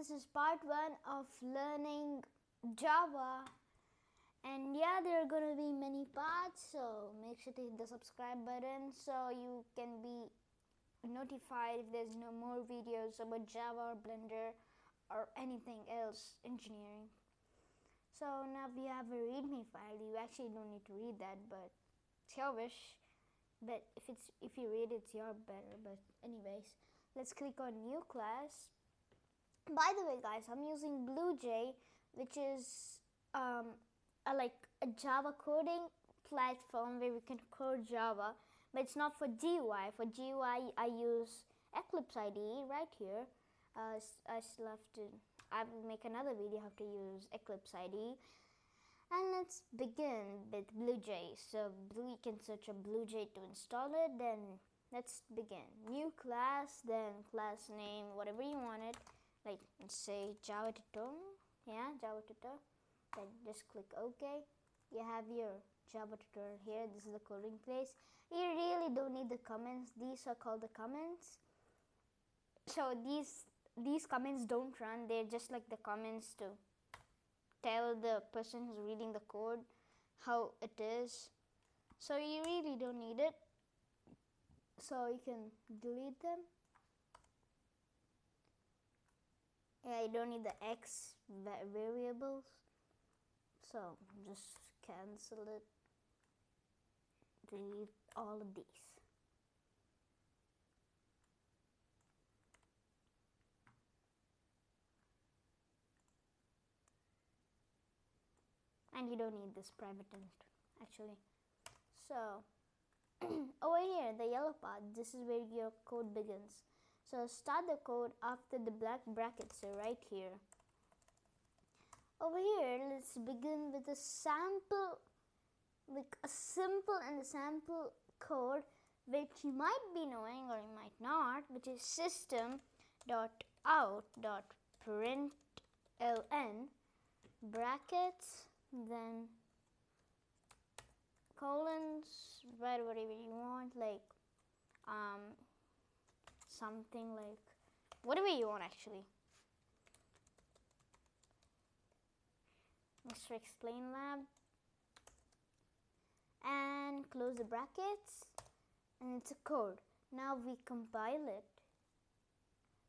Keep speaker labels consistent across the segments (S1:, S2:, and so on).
S1: this is part 1 of learning Java, and yeah, there are gonna be many parts, so make sure to hit the subscribe button so you can be notified if there's no more videos about Java or Blender or anything else engineering. So now we have a readme file. You actually don't need to read that, but it's your wish. But if you read it, it's your better. But anyways, let's click on new class. By the way, guys, I'm using BlueJ, which is like a Java coding platform where we can code Java, but it's not for GUI. For GUI, I use Eclipse IDE right here. I still have to. I will make another video how to use Eclipse IDE. And let's begin with BlueJ. So you can search up BlueJ to install it. Then let's begin. New class, then class name, whatever you want it. Like, let's say Java tutor. Yeah, Java tutor. Then just click OK. You have your Java tutor here. This is the coding place. You really don't need the comments. These are called the comments. So these comments don't run. They're just like the comments to tell the person who's reading the code how it is. So you really don't need it. So you can delete them. Yeah, you don't need the X variables. So just cancel it. Delete all of these. And you don't need this private inst actually. So over here, the yellow part, this is where your code begins. So start the code after the black brackets, so right here. Over here, let's begin with a sample, like a simple and a sample code which you might be knowing or you might not, which is system.out.println brackets, then colons, write whatever you want, like something like whatever you want actually. Mr.ExplainLab, and close the brackets, and it's a code. Now we compile it.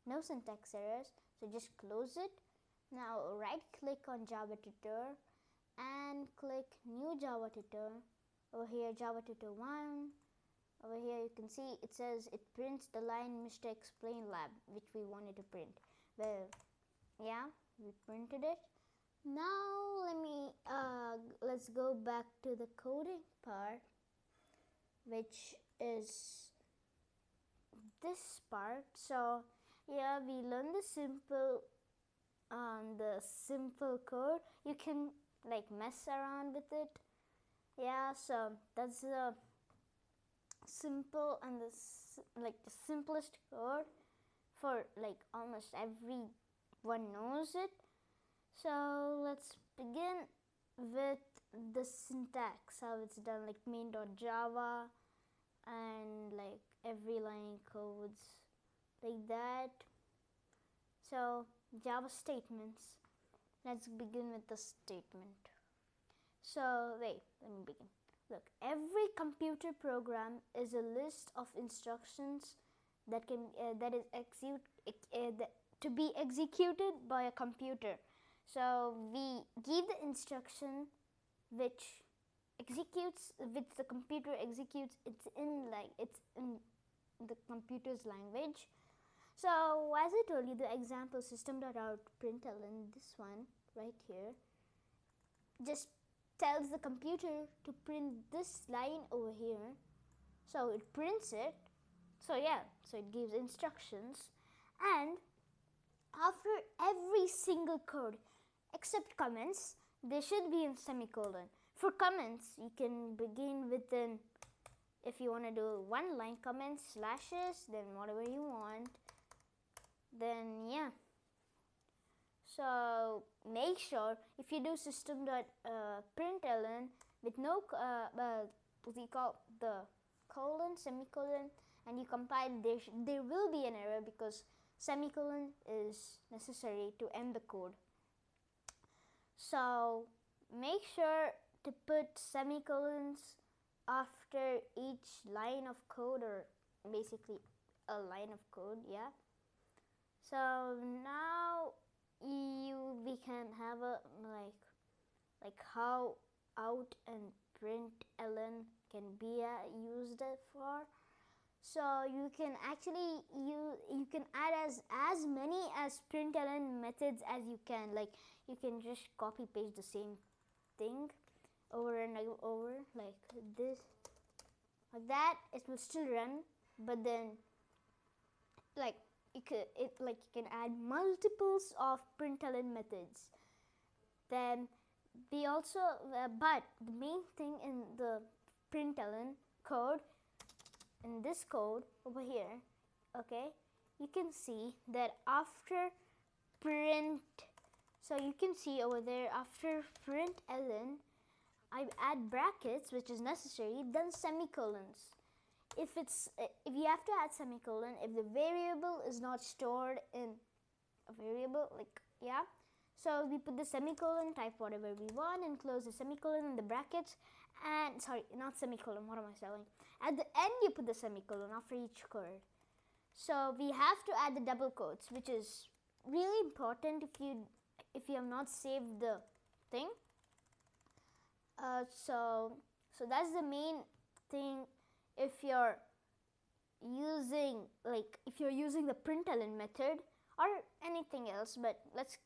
S1: No syntax errors, so just close it. Now right click on Java tutor and click new Java tutor. Over here, Java tutor 1. Over here you can see it says it prints the line Mr.ExplainLab, which we wanted to print. Well, yeah, we printed it. Now let's go back to the coding part, which is this part. So yeah, we learned the simple code. You can like mess around with it. Yeah, so that's the simple and the simplest code for like almost everyone knows it. So let's begin with the syntax, how it's done, like main.java and like every line codes like that. So Java statements. Let's begin with the statement. So wait, let me begin. Look, every computer program is a list of instructions that can to be executed by a computer. So we give the instruction which the computer executes. It's in the computer's language. So as I told you, the example system.out.println, this one right here, just tells the computer to print this line over here. So it prints it. So yeah, so it gives instructions, and after every single code except comments, they should be in semicolon. For comments, you can begin within, if you want to do one line comments, slashes, then whatever you want. Then yeah. So make sure if you do system.println with no we call the colon, semicolon, and you compile, there will be an error because semicolon is necessary to end the code. So make sure to put semicolons after each line of code, or basically a line of code, yeah. So now we can have a like how out and println can be used for. So you can actually you can add as many as println methods as you can. Like you can just copy paste the same thing over and over like this, like that. It will still run, but then like you can add multiples of println methods. Then we also but the main thing in the println code, in this code over here, okay, you can see that after print, so you can see over there after println I add brackets, which is necessary, then semicolons. If you have to add semicolon if the variable is not stored in a variable, like, yeah. So we put the semicolon, type whatever we want, and close the semicolon in the brackets. And sorry, not semicolon, what am I saying? At the end you put the semicolon after each word. So we have to add the double quotes, which is really important if you have not saved the thing. So that's the main thing if you're using the println method or anything else, but let's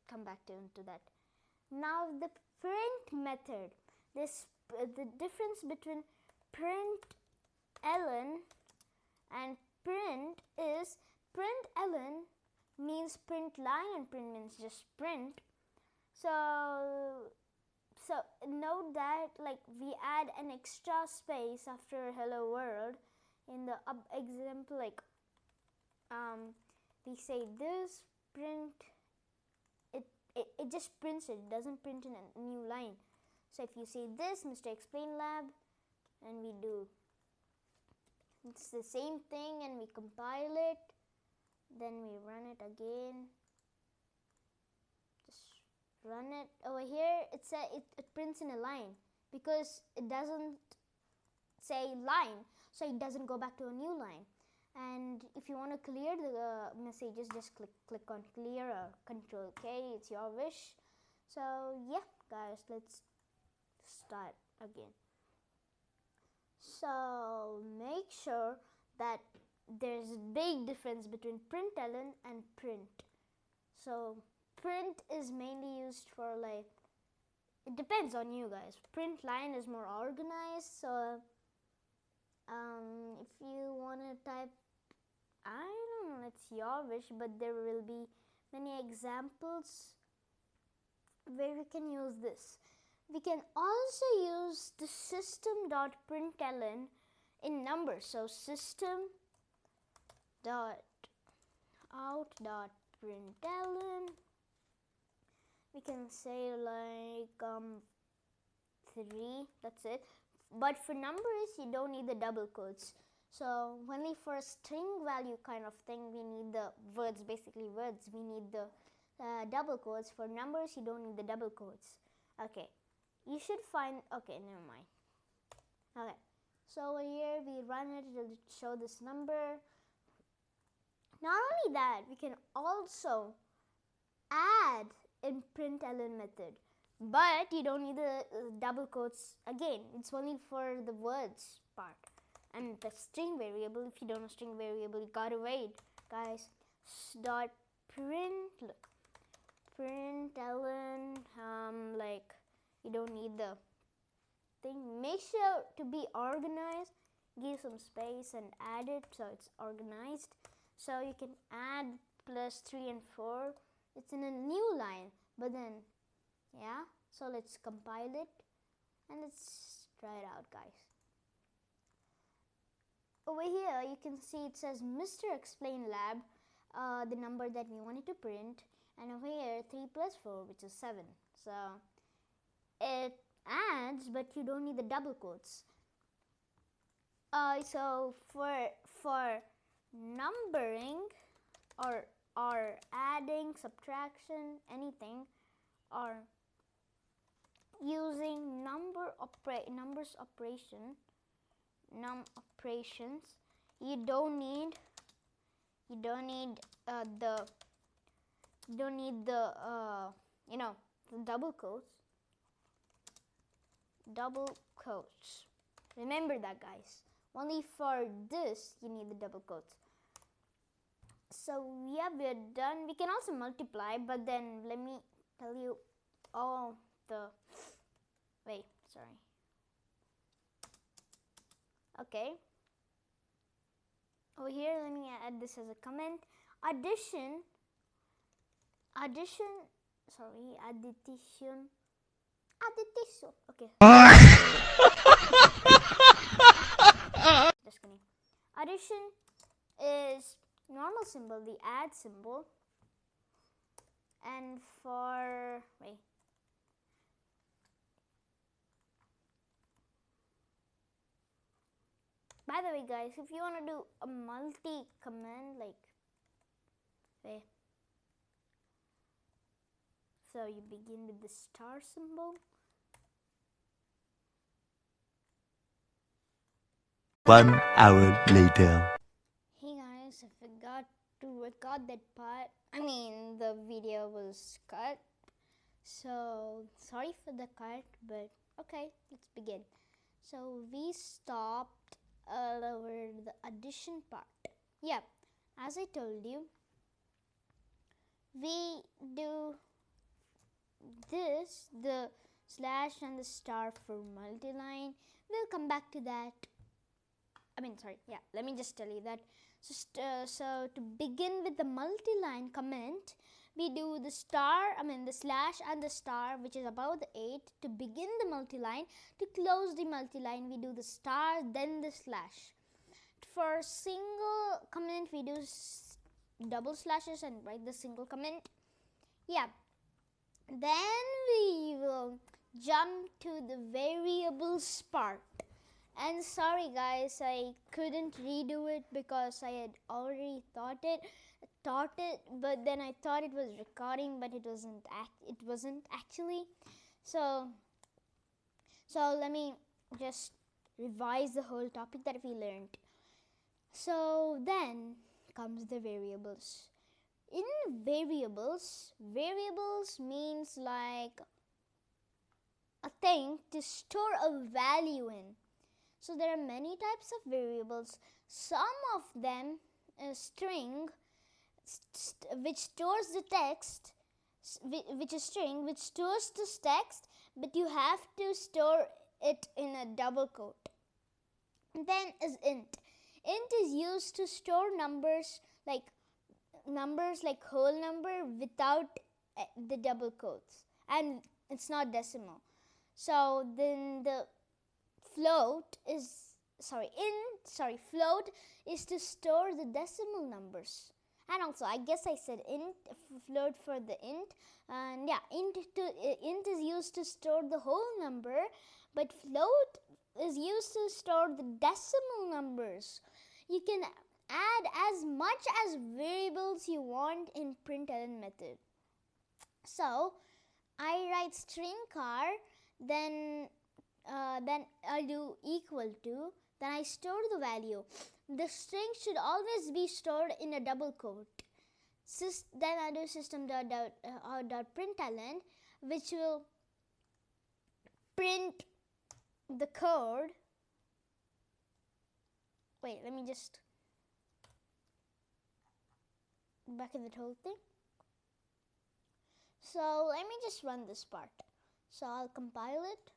S1: come back into that. Now the print method, the difference between println and print is println means print line and print means just print. So note that like we add an extra space after hello world in the example, like we say this print, it just prints it doesn't print in a new line. So if you say this Mr.ExplainLab and we do it's the same thing and we compile it, then we run it again, just run it over here, it prints in a line because it doesn't say line, so it doesn't go back to a new line. And if you want to clear the messages, just click on clear or Control K, it's your wish. So yeah guys, let's start again. So make sure that there's a big difference between println and print. So print is mainly used for like, it depends on you guys. Print line is more organized, so if you want to type, I don't know, it's your wish, but there will be many examples where we can use this. We can also use the system.println in numbers. So system.out.println, we can say like 3, that's it. But for numbers you don't need the double quotes. So only for a string value kind of thing we need the words, basically words, we need the double quotes. For numbers you don't need the double quotes. Okay, you should find, okay, never mind. Okay, so over here we run it, it will show this number. Not only that, we can also add in println method, but you don't need the double quotes again. It's only for the words part. And the string variable, if you don't know string variable, you gotta wait, guys. Dot println, like you don't need the thing. Make sure to be organized, give some space and add it so it's organized. So you can add plus 3 and 4. It's in a new line, but then yeah. So let's compile it and let's try it out, guys. Over here you can see it says Mr.ExplainLab, the number that we wanted to print, and over here 3 plus 4, which is 7. So it adds, but you don't need the double quotes. So for numbering or adding, subtraction, anything, or using numbers operation, num operations, you don't need the you know, the double quotes. Remember that, guys. Only for this you need the double quotes. So yeah, we're done. We can also multiply, but then let me tell you all the sorry. Okay. Over here, let me add this as a comment. Addition. Okay. Just kidding. Addition is normal symbol, the add symbol, and for by the way, guys, if you want to do a multi command, like so you begin with the star symbol.
S2: 1 hour later.
S1: Hey guys, I forgot to record that part. I mean, the video was cut. So, sorry for the cut, but okay, let's begin. So, we stopped over the addition part. Yeah, as I told you, we do this, the slash and the star for multiline. We'll come back to that. Let me just tell you that. So to begin with the multiline comment, we do the the slash and the star, which is above the 8 to begin the multiline. To close the multiline, we do the star, then the slash. For single comment, we do double slashes and write the single comment. Yeah. Then we will jump to the variables part. And sorry guys, I couldn't redo it because I had already taught it, but then I thought it was recording, but it wasn't actually. So let me just revise the whole topic that we learned. So then comes the variables. In variables means like a thing to store a value in. So there are many types of variables. Some of them is string, which stores the text, which is string, which stores this text, but you have to store it in a double quote. Then is int. Int is used to store numbers like whole number without the double quotes, and it's not decimal. So then the float is to store the decimal numbers. And also, I guess I said int, float for the int. And yeah, int is used to store the whole number, but float is used to store the decimal numbers. You can add as much as variables you want in println method. So I write string car, then I do equal to, then I store the value. The string should always be stored in a double quote. Then I do system.out.println, which will print the code. Wait, let me just back in the whole thing. So let me just run this part. So I'll compile it.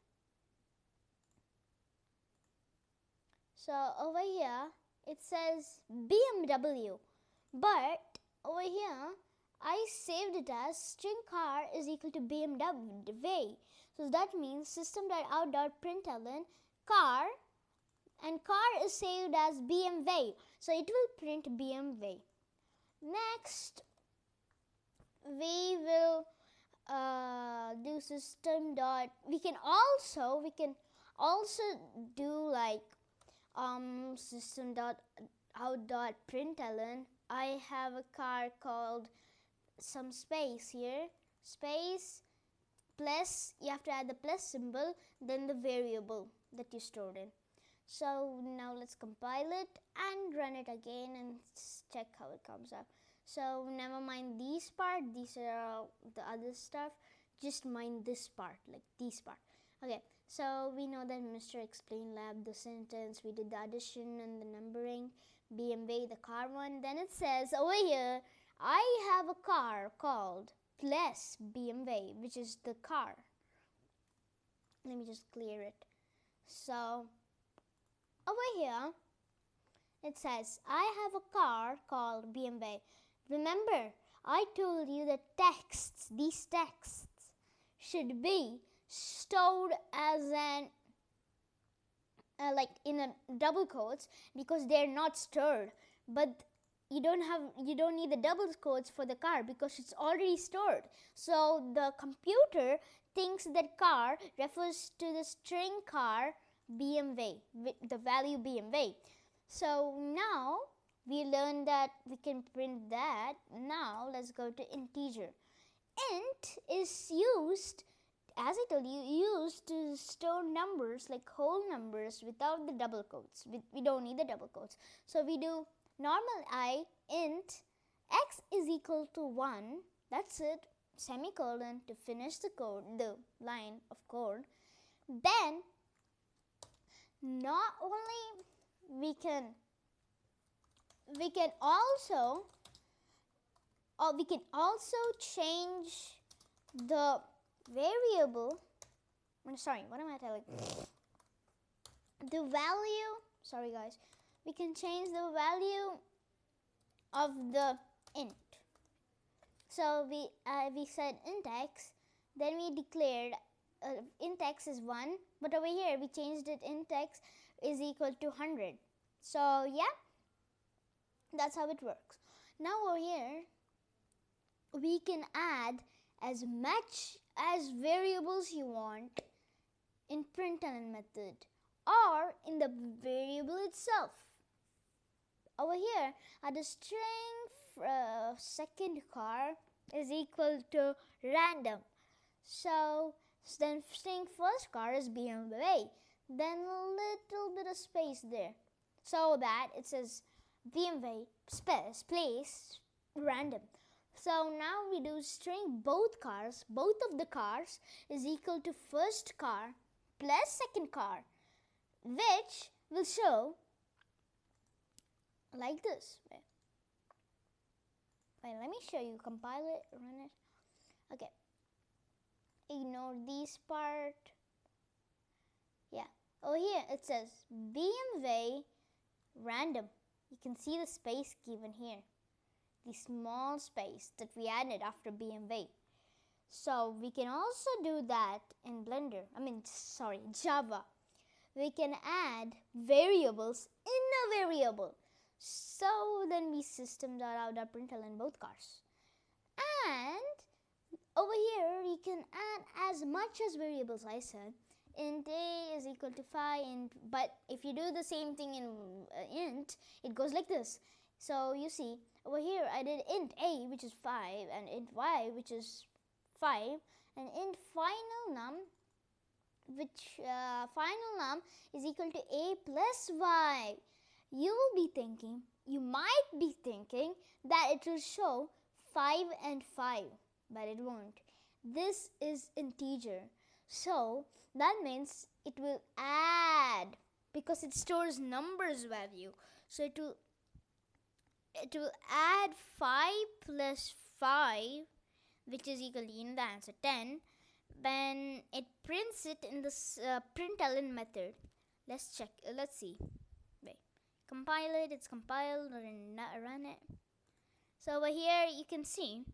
S1: So over here it says BMW, but over here I saved it as string car is equal to BMW. So that means system.out.println car, and car is saved as BMW. So it will print BMW. Next, we will do system dot. We can also do like system dot out dot println I have a car called some space here, space plus, you have to add the plus symbol, then the variable that you stored in. So now let's compile it and run it again and check how it comes up. So never mind these part, these are all the other stuff, just mind this part, like this part. Okay, so we know that Mr.ExplainLab, the sentence, we did the addition and the numbering, BMW, the car one. Then it says over here, I have a car called plus BMW, which is the car. Let me just clear it. So over here, it says, I have a car called BMW. Remember, I told you that these texts should be stored as an like in a double quotes because they're not stored. But you don't need the double quotes for the car because it's already stored. So the computer thinks that car refers to the string car BMW, the value BMW. So now we learned that we can print that. Now let's go to integer. Int is used, as I told you, used to store numbers like whole numbers without the double quotes. We don't need the double quotes. So we do normal I int x is equal to 1. That's it. Semicolon to finish the code, the line of code. Then not only we can also change the variable. I'm sorry, what am I telling? The value, sorry guys, we can change the value of the int. So we said int x, then we declared int x is 1, but over here we changed it, int x is equal to 100. So yeah, that's how it works. Now over here, we can add as much as variables you want in println method or in the variable itself. Over here, the string second car is equal to random. So then string first car is BMW. Then a little bit of space there, so that it says BMW space place random. So now we do string both of the cars is equal to first car plus second car, which will show like this. Wait, let me show you. Compile it, run it. Okay. Ignore this part. Yeah. Over here it says BMW random. You can see the space given here. The small space that we added after BMW. So we can also do that in Java. We can add variables in a variable. So then we system.out.println both cars. And over here you can add as much as variables I said. Int a is equal to 5, but if you do the same thing in int, it goes like this. So you see, over here I did int a, which is 5, and int y, which is 5, and int final num, which final num is equal to a plus y. You might be thinking that it will show 5 and 5, but it won't. This is integer. So that means it will add, because it stores numbers value. So it will add 5 plus 5, which is equal to the answer 10. Then it prints it in this println method. Let's check. Let's see. Wait. Compile it. It's compiled. Run it. So over here you can see.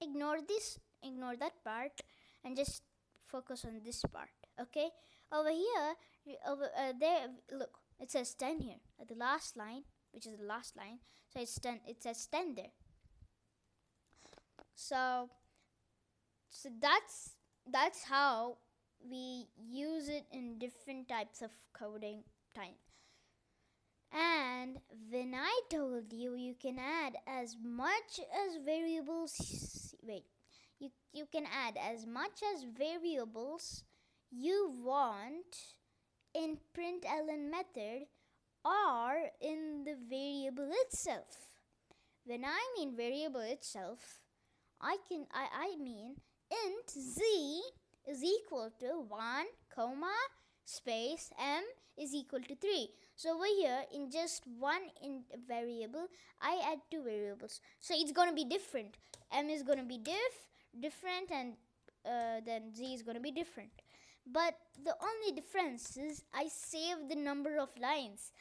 S1: Ignore that part, and just focus on this part. Okay. Over here, there. Look. It says 10 here at the last line, which is the last line. So it's 10. It says 10 there. So that's how we use it in different types of coding time. And when I told you you can add as much as variables, you can add as much as variables you want in println method or in the variable itself. When I mean variable itself, I mean int z is equal to 1 comma space m is equal to 3. So over here, in just one variable, I add two variables. So it's going to be different. M is going to be different, and then z is going to be different. But the only difference is I saved the number of lines.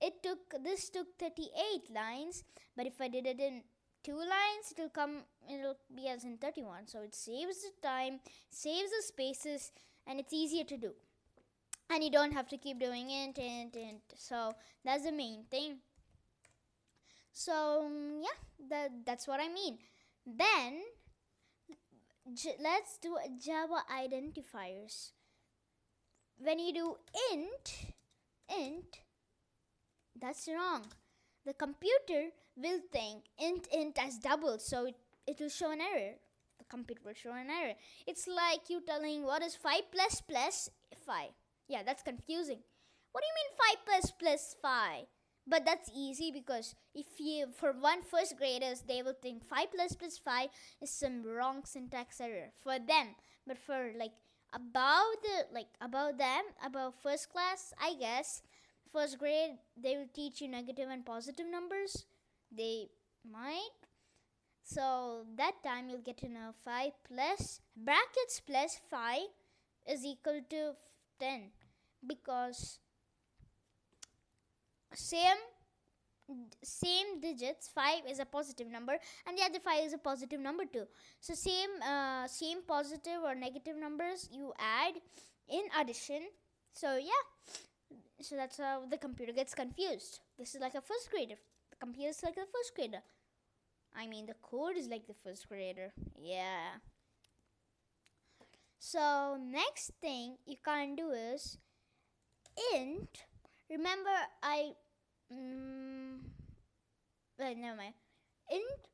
S1: This took 38 lines, but if I did it in 2 lines, it'll be as in 31. So it saves the time, saves the spaces, and it's easier to do. And you don't have to keep doing int. So that's the main thing. So yeah, that's what I mean. Then let's do Java identifiers. When you do int, that's wrong. The computer will think int as double, so it will show an error. The computer will show an error. It's like you telling what is 5 plus 5. Yeah, that's confusing. What do you mean 5 plus 5? But that's easy, because for first graders, they will think 5 plus 5 is some wrong syntax error for them. But for above first class, I guess, first grade, they will teach you negative and positive numbers. They might. So that time you'll get to know 5 plus brackets plus 5 is equal to 10, because same digits, 5 is a positive number and the other 5 is a positive number too. So same positive or negative numbers you add in addition. So yeah, so that's how the computer gets confused. This is like a first grader. The computer is like a first grader. I mean, the code is like the first grader. Yeah. So next thing you can do is int. Remember never mind. Int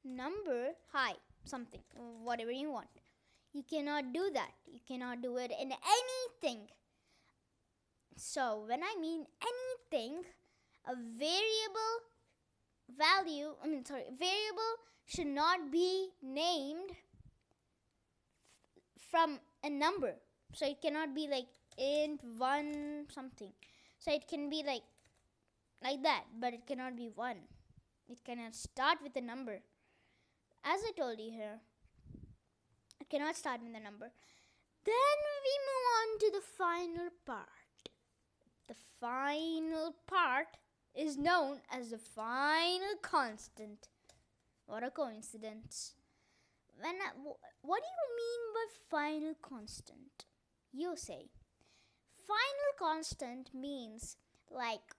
S1: number high something, whatever you want. You cannot do that. You cannot do it in anything. So when I mean anything, a variable should not be named from a number. So it cannot be like int 1 something. So it can be like that, but it cannot be 1. It cannot start with a number. As I told you here, it cannot start with a number. Then we move on to the final part. The final part is known as the final constant. What a coincidence. What do you mean by final constant? You say. Final constant means like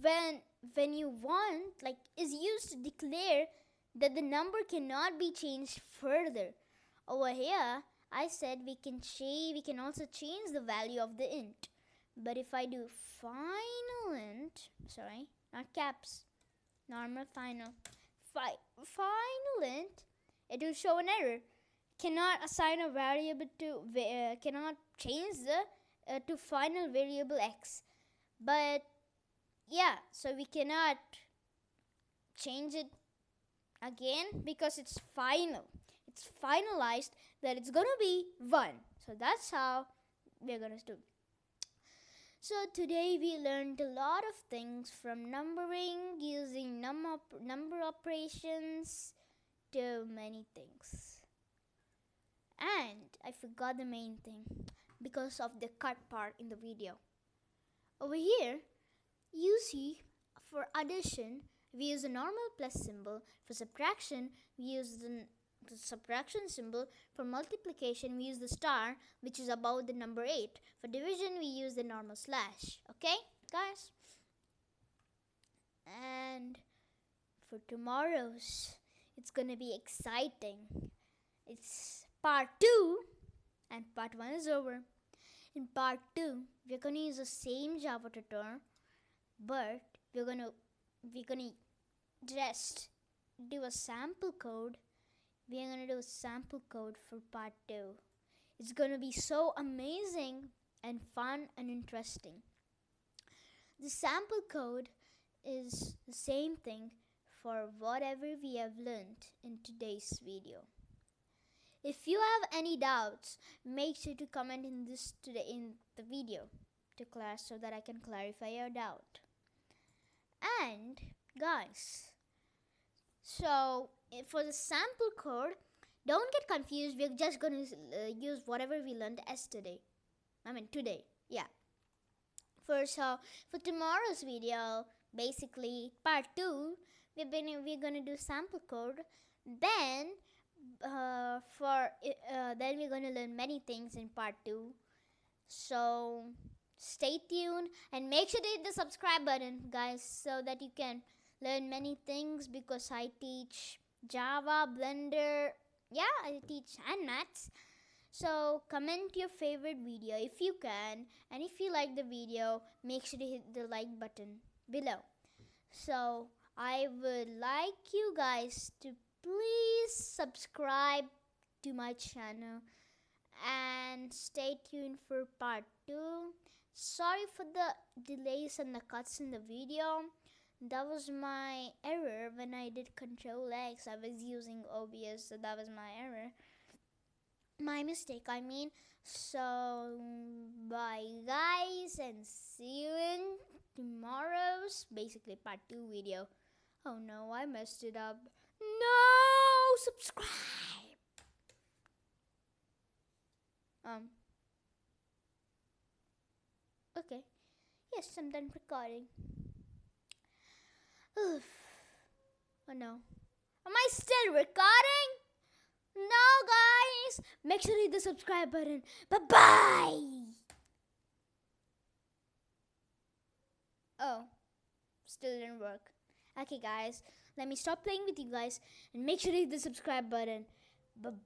S1: when you want, is used to declare that the number cannot be changed further. Over here, I said we can also change the value of the int. But if I do final int, sorry, not caps, normal final, final int, it will show an error. Cannot assign a variable to, cannot change the to final variable x. But yeah, so we cannot change it again because it's final. It's finalized that it's gonna be 1. So that's how we're gonna do. So today we learned a lot of things, from numbering using number operations to many things. And I forgot the main thing because of the cut part in the video. Over here, you see, for addition, we use the normal plus symbol. For subtraction, we use the subtraction symbol. For multiplication, we use the star, which is above the number 8. For division, we use the normal slash. Okay, guys? And for tomorrow's, it's gonna be exciting. It's part 2 and part 1 is over. In part 2, we're gonna use the same Java tutor, but we're gonna just do a sample code. We're gonna do a sample code for part 2. It's gonna be so amazing and fun and interesting. The sample code is the same thing for whatever we have learned in today's video. If you have any doubts, make sure to comment in the video to class so that I can clarify your doubt. And guys, so for the sample code, don't get confused. We're just going to use whatever we learned today. Yeah. For tomorrow's video, basically part 2, we're going to do sample code. Then then we're going to learn many things in part 2. So stay tuned and make sure to hit the subscribe button, guys, so that you can learn many things, because I teach Java, Blender, I teach and maths. So comment your favorite video if you can, and if you like the video, make sure to hit the like button below. So I would like you guys to please subscribe to my channel and stay tuned for part 2. Sorry for the delays and the cuts in the video. That was my error when I did Control X. I was using OBS, so that was my error. My mistake, I mean. So bye guys, and see you in tomorrow's basically part 2 video. Oh no, I messed it up. No, subscribe. Okay. Yes, I'm done recording. Oof. Oh no. Am I still recording? No, guys. Make sure to hit the subscribe button. Bye-bye. Oh. Still didn't work. Okay, guys. Let me stop playing with you guys and make sure to hit the subscribe button. Bye-bye.